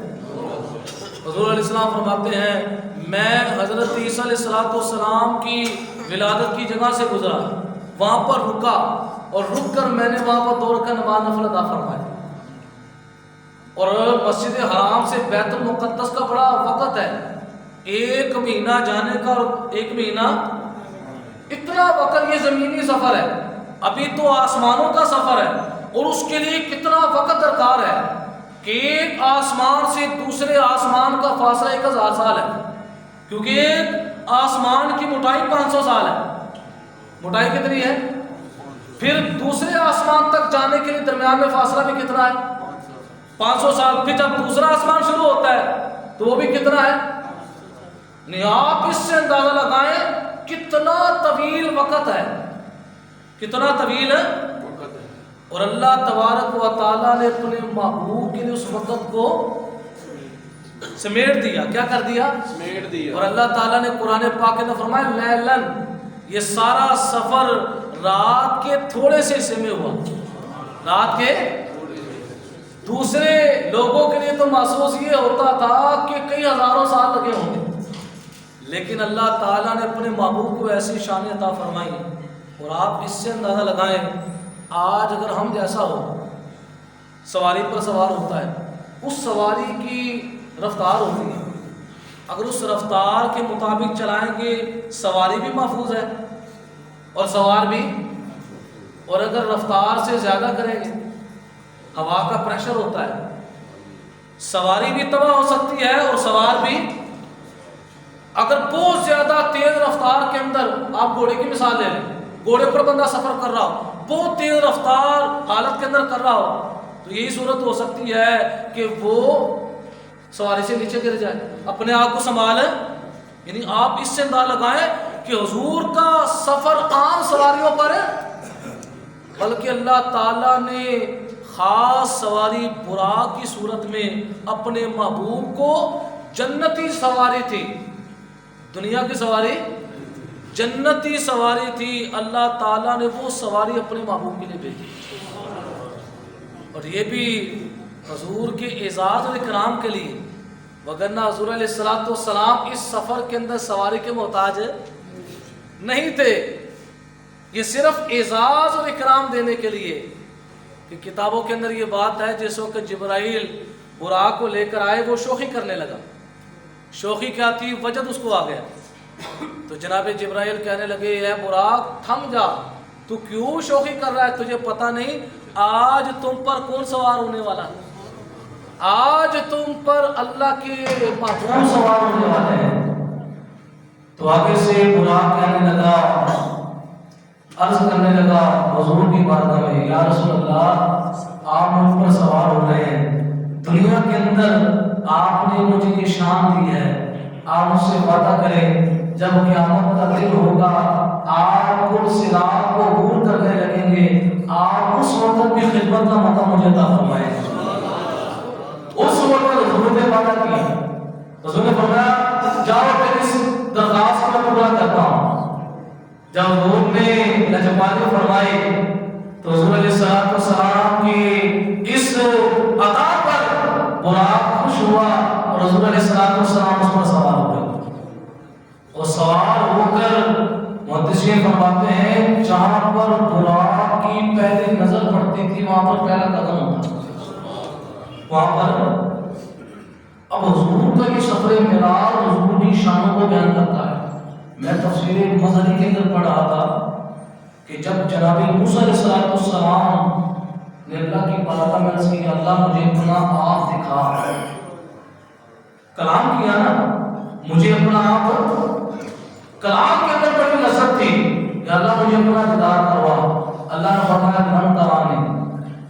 حضور علیہ السلام فرماتے ہیں میں حضرت عیسیٰ علیہ السلام کی ولادت کی جگہ سے گزرا، وہاں پر رکا اور رک کر میں نے وہاں پر 2 رکعت نماز نفل ادا فرمائی. اور مسجد حرام سے بیت المقدس کا بڑا وقت ہے، 1 مہینہ جانے کا اور 1 مہینہ، اتنا وقت. یہ زمینی سفر ہے، ابھی تو آسمانوں کا سفر ہے، اور اس کے لیے کتنا وقت درکار ہے کہ ایک آسمان سے دوسرے آسمان کا فاصلہ 1000 سال ہے، کیونکہ ایک آسمان کی موٹائی 500 سال ہے. موٹائی کتنی ہے؟ پھر دوسرے آسمان تک جانے کے لیے درمیان میں فاصلہ بھی کتنا ہے؟ 500 سال. پھر جب دوسرا آسمان شروع ہوتا ہے تو وہ بھی کتنا ہے؟ نہیں، آپ اس سے اندازہ لگائیں کتنا طویل وقت ہے، کتنا طویل ہے. اور اللہ تبارک و تعالیٰ نے اپنے محبوب کے لیے اس وقت کو سمیٹ دیا. کیا کر دیا؟ سمیٹ دیا. اور اللہ تعالیٰ نے قرآن پاک میں فرمایا لیلن، یہ سارا سفر رات کے تھوڑے سے حصے میں ہوا. رات کے، دوسرے لوگوں کے لیے تو محسوس یہ ہوتا تھا کہ کئی ہزاروں سال لگے ہوں گے، لیکن اللہ تعالیٰ نے اپنے محبوب کو ایسی شان عطا فرمائی. اور آپ اس سے اندازہ لگائیں، آج اگر ہم جیسا ہو، سواری پر سوار ہوتا ہے، اس سواری کی رفتار ہوتی ہے، اگر اس رفتار کے مطابق چلائیں گے سواری بھی محفوظ ہے اور سوار بھی. اور اگر رفتار سے زیادہ کریں گے، ہوا کا پریشر ہوتا ہے، سواری بھی تباہ ہو سکتی ہے اور سوار بھی. اگر بہت زیادہ تیز رفتار کے اندر، آپ گھوڑے کی مثال لے لیں، گھوڑے پر بندہ سفر کر رہا ہو، بہت تیز رفتار حالت کے اندر کر رہا ہو، تو یہی صورت ہو سکتی ہے کہ وہ سواری سے نیچے گر جائے. اپنے آپ کو سنبھالیں. یعنی آپ اس سے اندازہ لگائیں کہ حضور کا سفر عام سواریوں پر ہے، بلکہ اللہ تعالیٰ نے خاص سواری براق کی صورت میں اپنے محبوب کو، جنتی سواری تھی، دنیا کی سواری جنتی سواری تھی، اللہ تعالیٰ نے وہ سواری اپنے محبوب کے لیے بھیجی. اور یہ بھی حضور کے اعزاز اور اکرام کے لیے، وگرنہ حضور علیہ السلام اس سفر کے اندر سواری کے محتاج نہیں تھے. یہ صرف اعزاز اور اکرام دینے کے لیے کہ کتابوں کے اندر یہ بات ہے، جس وقت جبرائیل براق کو لے کر آئے وہ شوخی کرنے لگا. شوخی کیا تھی؟ وجد اس کو آ گیا. تو جناب جبرائیل کہنے لگے اے براق تھم جا، تو کیوں شوخی کر رہا ہے؟ تجھے پتہ نہیں آج تم پر کون سوار ہونے والا ہے؟ آج تم پر اللہ کے محبوب سوار ہونے والے ہیں. تو آگے سے براق کہنے لگا، عرض کرنے لگا حضور کی بارگاہ میں، یا رسول اللہ آپ مجھ پر سوار ہو رہے ہیں، دنیا کے اندر آپ نے مجھے یہ شان دی ہے، آپ مجھ سے وعدہ کریں جب قیامت کا دن ہوگا آپ پل صراط کو عبور کرنے لگیں گے، آپ اس وقت کی خدمت کا موقع مجھے عطا فرمائیں. اس وقت حضور نے وعدہ کیا، حضور نے فرمایا جاؤ میں اس درخواست کو پورا کرتا ہوں. جب حضور نے لجپانی فرمائی تو حضور علیہ السلام کی اس عطا پر براق خوش ہوا اور حضور علیہ السلام اس پر سوار ہو گئے. اور سوار ہو کر محدثین فرماتے ہیں جہاں پر براق کی پہلی نظر پڑتی تھی وہاں پر پہلا قدم ہوتا، وہاں پر. اب حضور کا یہ سفر معراج حضور کی شانوں کو بیان کرتا ہے. میں تفسیر مظہری کے اندر پڑھ رہا تھا کہ جب جناب موسیٰ علیہ السلام نے اللہ کی بارگاہ میں عرض کی اللہ مجھے اپنا آپ دکھا، کلام کیا نا، مجھے اپنا آپ، کلام کے اندر بڑی لذت تھی کہ اللہ مجھے اپنا دیدار کروا. اللہ نے فرمایا من ترانی،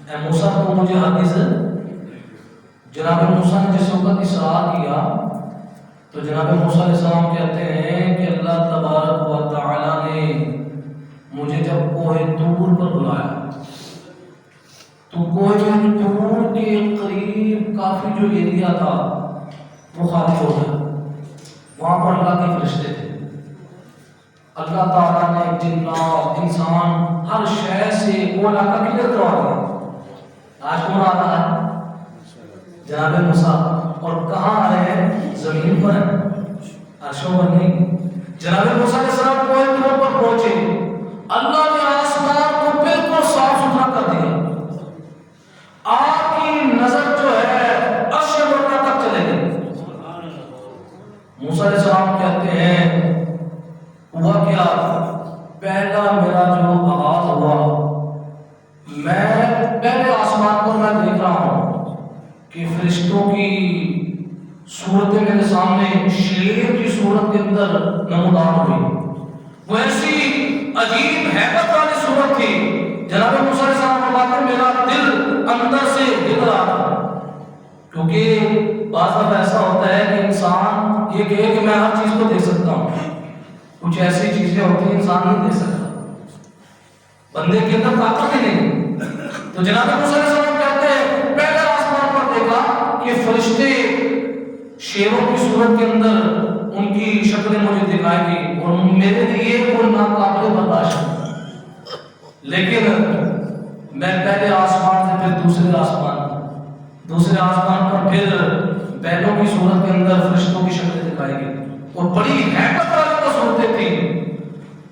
اے موسیٰ تو مجھے ہرگز. جناب موسیٰ نے جس وقت اسراء کیا تو جناب موسیٰ علیہ السلام کہتے ہیں کہ اللہ تبارک و تعالی نے مجھے جب کوہ طور پر بلایا تو کوہ طور کے قریب کافی جو ایریا تھا وہ خالی ہو گیا. وہاں پر اللہ کے فرشتے تھے. اللہ تعالیٰ نے جنات، انسان، ہر شے سے وہ علاقہ کلیئر کروا دیا. آج کون آ رہا ہے؟ جناب موسیٰ. اور کہاں آ رہے ہیں؟ زمین پر ہیں، عرشوں پر نہیں. جناب موسیٰ علیہ السلام کوہ طور پر پہنچے، اللہ نے آسمان کو بالکل موسیٰ علیہ السلام کہتے ہیں ہوا کیا، پہلا میرا جو آغاز ہوا، میں پہلے آسمان پر میں دیکھ رہا ہوں کہ فرشتوں کی صورتیں میرے سامنے شیر کی صورت کے اندر نمودار ہوئی. وہ ایسی عجیب ہیبت والی صورت تھی. جناب موسیٰ علیہ السلام فرماتے ہیں میرا دل اندر سے ہل رہا تھا، کیونکہ بعض دفعہ ایسا ہوتا ہے کہ انسان یہ کہے کہ میں ہر چیز کو دیکھ سکتا ہوں. کچھ ایسی چیزیں ہوتی ہیں انسان نہیں دیکھ سکتا، بندے کے اندر طاقت ہی نہیں. تو جناب موسیٰ علیہ السلام کہتے ہیں پہلے آسمان پر دیکھا کہ فرشتے شیروں کی صورت کے اندر ان کی شکلیں مجھے دکھائی دی اور میرے لیے وہ ناقابل برداشت. لیکن میں پہلے آسمان سے پھر دوسرے آسمان پر پھر بیلوں کی صورت کے اندر فرشتوں کی شکلیں دکھائی گئی اور بڑی ہیبت والی وہ صورتیں تھیں.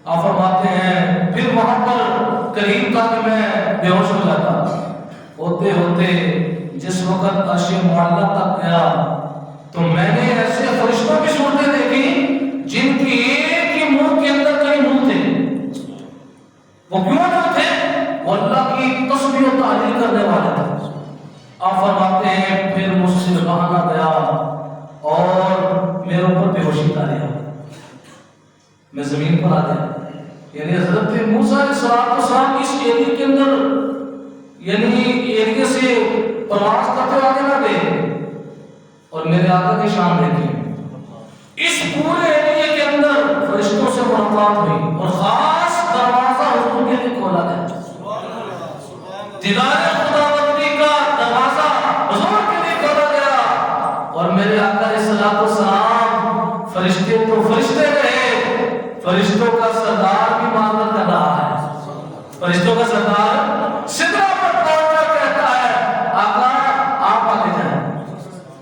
آپ فرماتے ہیں پھر وہاں پر قریب تھا کہ میں بے ہوش ہو جاتا. ہوتے ہوتے جس وقت عرش معلیٰ تک گیا تو میں نے ایسے فرشتوں کی صورتیں دیکھی جن کی ایک ہی منہ کے اندر کئی منہ تھے. وہ کیوں منہ تھے؟ وہ اللہ کی تسبیح و تعلیل کرنے والے تھے. آپ فرماتے ہیں پھر مجھ سے بہانا گیا اور میرے اوپر بے ہوشی تاری آ گئی، میں زمین پر آ گیا. یعنی حضرت موسیٰ علیہ السلام اس ایریے کے اندر یعنی ایریے سے پرواز کرتے آگے نہ گئے اور میرے آقا کی شان دیکھیں. اس پورے ایریے کے اندر فرشتوں سے ملاقات ہوئی اور خاص دروازہ حضور کے لیے کھولا گیا. دیدار خداوندی کا دروازہ حضور کے لیے کھولا گیا اور میرے آقا علیہ السلام فرشتے تو فرشتے رہے، فرشتوں کا سردار بھی معاملہ کر رہا ہے. فرشتوں کا سردار سدرہ پر پہنچ کر کہتا ہے آقا آپ آگے جائیں،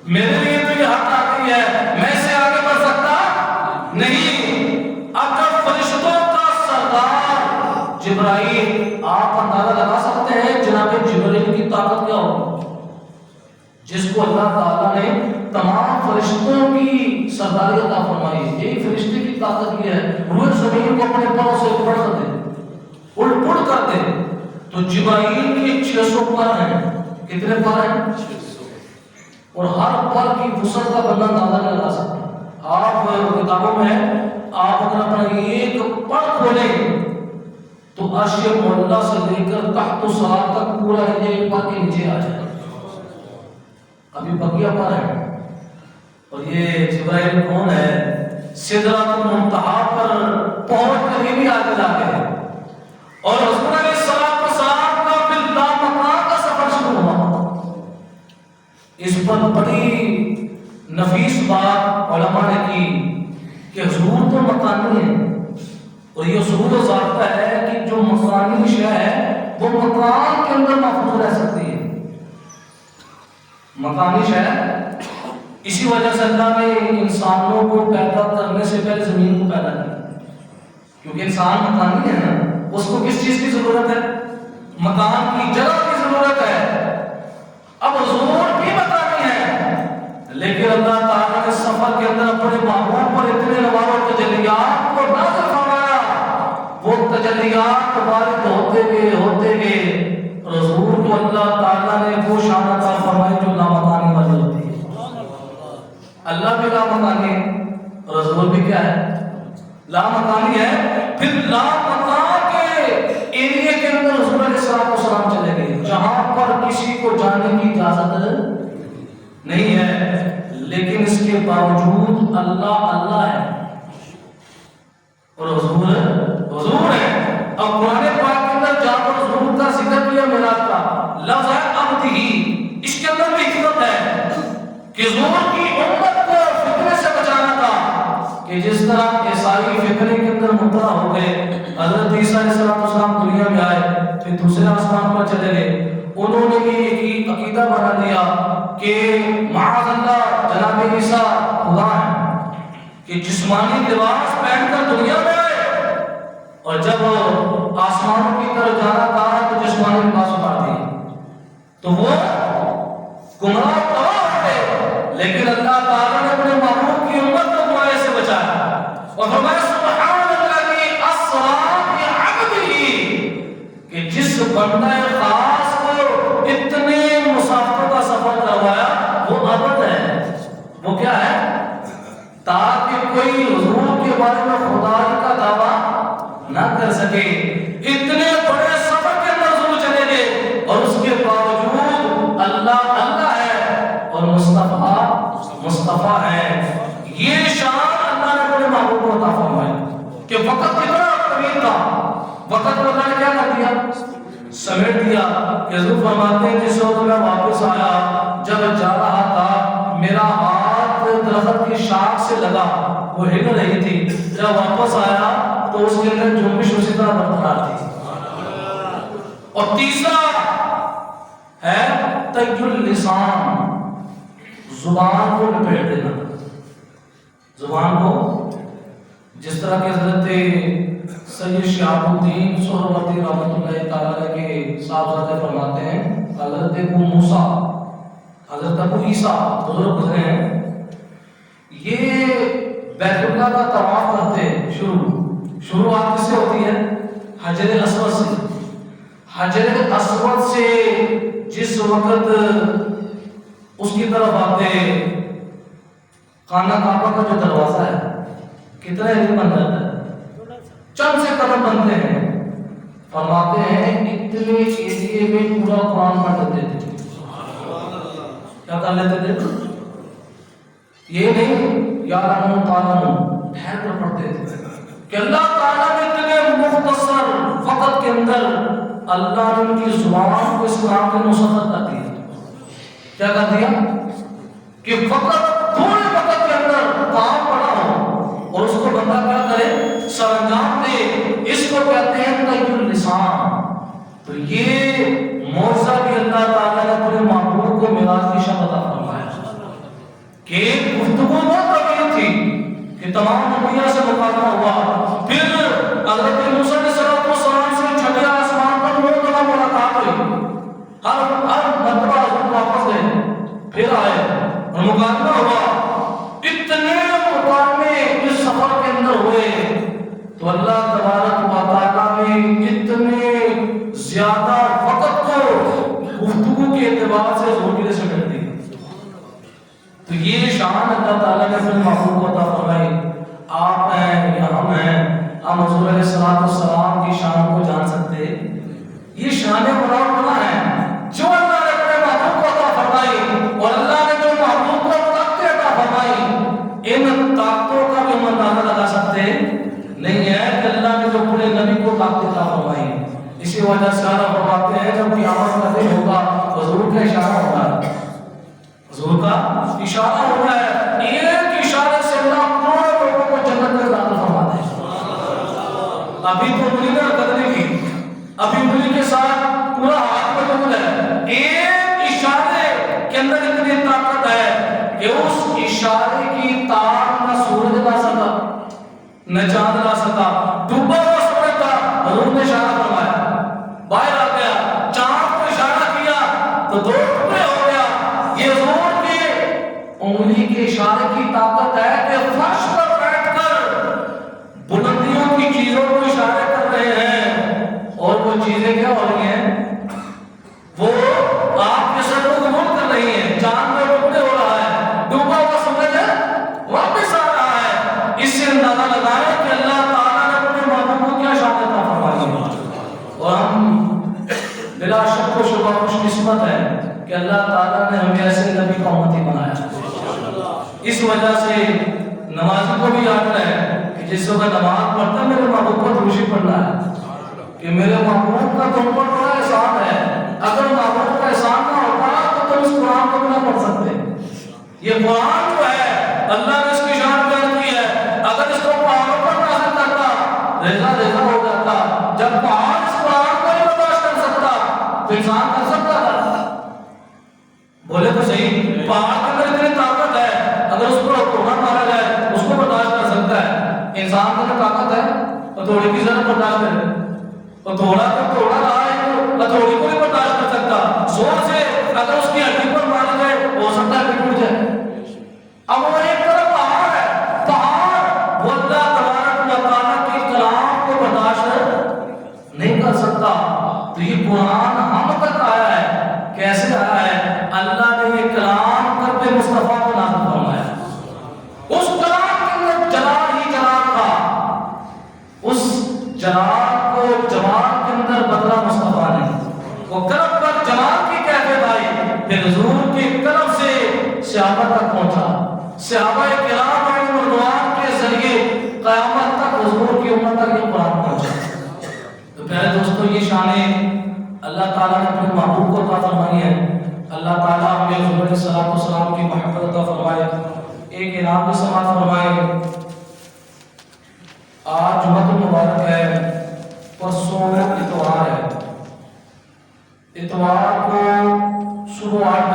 میرے لیے تو یہ حق آ گئی ہے، میں اسے آگے بڑھ سکتا نہیں. اب جب فرشتوں کا سردار جبرائیل، آپ اندازہ لگا سکتے ہیں جناب جبرائیل کی طاقت کیا ہوگی، جس کو اللہ تعالیٰ نے تمام فرشتوں کی سرداری عطا فرمائی. یہی فرشتے کی طاقت یہ ہے روئے زمین کو اپنے پاؤں سے اڑ کر دے، اڑ کر دے. تو جبرائیل کے 600 پر ہیں. کتنے پر ہیں؟ اور ہر پر کی وسعت کا بندہ اندازہ نہیں لگا سکتا. آپ کتابوں میں آپ اگر اپنا ایک پر کھولیں تو عرش معلیٰ سے لے کر تحت الثری تک پورا ایک پر کے نیچے آ جائے. ابھی بقیہ پر ہے. اور یہ جبرائیل کون ہے؟ سدرۃ المنتہا پر پہنچ کر بھی آگے جاتے ہیں اور حضور علیہ السلام کا باللامکان کا سفر شروع ہوا. اس پر بڑی نفیس بات علماء نے کی کہ حضور تو مکانی ہے اور یہ اصول و ضابطہ ہے کہ جو مکانی شے ہے وہ مکان کے اندر محفوظ رہ سکتی ہے. مکانی شے، اسی وجہ سے اللہ نے انسانوں کو پیدا کرنے سے پہلے زمین کو پیدا کیا، کیونکہ انسان مکانی ہے نا. اس کو کس چیز کی ضرورت ہے؟ مکان کی، جگہ کی ضرورت ہے. اب حضور بھی مکانی ہے لیکن اللہ تعالیٰ نے سفر کے اندر اپنے محبوب پر اتنے نوار و تجلیات کو نازل فرمایا. وہ تجلیات وارد ہوتے گئے حضور کو اللہ تعالیٰ نے وہ شان عطا فرمائی جو لامکانی والی ہوتی ہے. اللہ بھی لامکانی ہے اور حضور بھی کیا ہے؟ لامکانی ہے. پھر لامکان کے ایریے کے اندر حضور علیہ السلام چلے گئے جہاں پر کسی کو جانے کی اجازت نہیں ہے، لیکن اس کے باوجود اللہ ہے اور حضور ہے. اب قرآن پاک کے اندر جہاں پر حضور کا ذکر کیا معراج کا لفظ ہے عبدہ، اس کے اندر بھی حکمت ہے کہ حضور کی امت کو فتنے سے بچانا تھا کہ جس طرح عیسائی فتنے کے اندر مبتلا ہو گئے. حضرت عیسیٰ علیہ السلام دنیا میں آئے پھر دوسرے آسمان پر چلے گئے. انہوں نے یہ عقیدہ بنا لیا کہ معاذ اللہ جناب عیسیٰ خدا ہیں کہ جسمانی لباس پہن کر دنیا میں آئے اور جب آسمانوں کی طرف جانا تھا تو جسمانی لباس اتار دیے تو وہ گمراہ تباہ ہوتے. لیکن اللہ تعالیٰ نے اپنے محبوب کی امت کو تاکہ کوئی حضور کے بارے میں خدائی کا دعویٰ نہ کر سکے. اتنے بڑے سفر کے اندر حضور چلے گئے اور اس کے باوجود اللہ اللہ ہے اور مصطفیٰ مصطفیٰ ہے. یہ شان اللہ نے اپنے محبوب کو عطا فرمائی کہ وقت کتنا طویل تھا، وقت کو اللہ نے کیا کر دیا؟ سمیٹ دیا. کہ حضور فرماتے ہیں جس وقت میں واپس آیا، جب جا رہا تھا میرا ہاتھ درخت کی شاخ سے لگا، وہ ہل رہی تھی. جب واپس آیا تو اس کے اندر جنبش اسی طرح برقرار تھی. اور تیسرا ہے طی اللسان، زبان کو لپیٹ دینا. زبان کو جس طرح کہ حضرت سید شہاب الدین سہروردی رحمۃ اللہ تعالیٰ کے صاحبزادے فرماتے ہیں حضرت ابو موسیٰ حضرت ابو عیسیٰ بزرگ گزرے ہیں، یہ بیت اللہ کا طواف کرتے ہیں. شروعات کس سے ہوتی ہے؟ حجر اسود سے. حجر اسود سے جس وقت اس کی طرف آتے خانہ کعبہ کا جو دروازہ ہے کتنا ایریا بن جاتا ہے؟ چند سے قدم بنتے ہیں. فرماتے ہیں اتنے ایریے میں پورا قرآن پڑھ لیتے تھے. کیا کر لیتے تھے؟ یہ نہیں یا رحم تعالیٰ ٹھہر کر پڑھتے تھے کہ اللہ تعالیٰ نے اتنے مختصر وقت کے اندر اللہ نے ان کی زبان کو اسلام کے نصرت کر دیا. کیا کر دیا؟ کہ وقت تھوڑے وقت کے اندر کام پڑا ہو اور اس کو بندہ کیا کرے؟ سر انجام دے. اس کو کہتے ہیں طی اللسان. تو یہ معجزہ بھی اللہ تعالیٰ نے اپنے محبوب کو معراج کی شب عطا فرمایا کہ گفتگو بہت طویل تھی کہ تمام انبیاء سے مکالمہ ہوا. پھر حضرت موسیٰ علیہ السلام سے چھٹے آسمان پر 9 دفعہ ملاقات ہوئی. ہر مرتبہ حضور واپس گئے، پھر آئے اور مکالمہ ہوا. اتنے مکالمے اس سفر کے اندر ہوئے تو اللہ تبارک و تعالیٰ نے اتنے زیادہ وقت کو گفتگو کے اعتبار سے حضور کے لیے سمیٹ دی. تو یہ شان اللہ تعالیٰ نے اپنے محبوب کو عطا فرمائی. آپ ہیں یا ہم ہیں، ہم حضور علیہ السلام کی شان کو جان سکتے؟ یہ شان مراد ہے جو اللہ نے اپنے محبوب کو عطا فرمائی اور اللہ نے جو محبوب کو طاقتیں عطا فرمائی. ان طاقتوں کا بھی ہم اندازہ لگا سکتے نہیں ہے کہ اللہ نے جو پورے نبی کو طاقت عطا فرمائی. اسی وجہ سے اللہ فرماتے ہیں جب قیامت کا دن ہوگا حضور کا اشارہ ہوگا، حضور کا اشارہ ہوتا ہے. ایک اشارے سے اللہ پورے لوگوں کو جنت میں داخل فرماتے ہیں. ابھی تو انگلی نے حرکت نہیں کی، ابھی انگلی کے ساتھ پورا ہاتھ میں ڈول ہے. ایک اشارے کے اندر اتنی طاقت ہے کہ اس اشارے کی تار نہ سورج لا سکا نہ چاند لا سکا. ڈوبا ہوا سورج تھا، حضور نے اشارہ فرمایا باہر آ گیا. چاند کو اشارہ کیا تو 2 ٹکڑے ہو گیا. یہ حضور کی انگلی کے اشارے کی طاقت ہے کہ فرش پر بیٹھ کر بلندیوں کی چیزوں کو اشارے کر رہے ہیں اور وہ چیزیں کیا ہو رہی ہیں؟ وہ آپ کے سر کو گمور کر رہی ہیں. چاند میں ٹکڑے ہو رہا ہے، ڈوبا ہوا سورج واپس آ رہا ہے. اس سے اندازہ لگایا کہ اللہ تعالیٰ نے اپنے محبوب کو کیا شان عطا فرمائی ہے. اور ہم بلا شک و شبہ خوش قسمت ہے کہ اللہ تعالیٰ نے ہمیں ایسے نبی کا امتی بنایا. اس وجہ سے نمازی کو بھی یاد رہے کہ جس وقت نماز پڑھتا ہے میرے محبوب کو درود پڑھنا ہے کہ میرے محبوب کا تم پر بڑا احسان ہے. اگر محبوب کا احسان نہ ہوتا تو تم اس قرآن کو بھی نہ پڑھ سکتے. یہ قرآن جو ہے اللہ نے اس کی شان بیان کی ہے. اگر اس کو پہاڑوں پر نازل کرتا ریزہ ریزہ ہو جاتا. جب پہاڑ اس قرآن کو نہیں برداشت کر سکتا تو انسان کر سکتا تھا؟ بولے تو صحیح. پہاڑ کے اندر اتنی طاقت ہے، اگر اس پر توڑا مارا جائے اس کو برداشت کر سکتا ہے. انسان کے اندر طاقت ہے اور تھوڑی کی ضرورت برداشت کرے. اور تھوڑا رہا ہے تو تھوڑی کو بھی برداشت کر سکتا. زور سے اگر اس کی ہڈی پر مارا جائے ہو سکتا ہے کہ ٹوٹ جائے. اب وہ ایک طرف پہاڑ ہے، پہاڑ وہ اللہ تبارک و تعالیٰ کے کلام کو برداشت نہیں کر سکتا. تو یہ قرآن ہم تک آیا ہے. کیسے آیا ہے؟ اللہ نے یہ کلام کر کے مصطفیٰ کو نازل فرمایا. اس کلام کے قیامت تک حضور کی امت تک یہ قرآن پہنچا. تو پیارے دوستو یہ شان اللہ تعالیٰ نے اپنے محبوب کو عطا فرمائی ہے. اللہ تعالیٰ ہمیں حضور علیہ الصلوۃ والسلام کی محبت عطا فرمائے. ایک انعام بھی سماعت فرمائے. آج جمعہ مبارک ہے، پرسوں اتوار ہے. اتوار کو صبح 8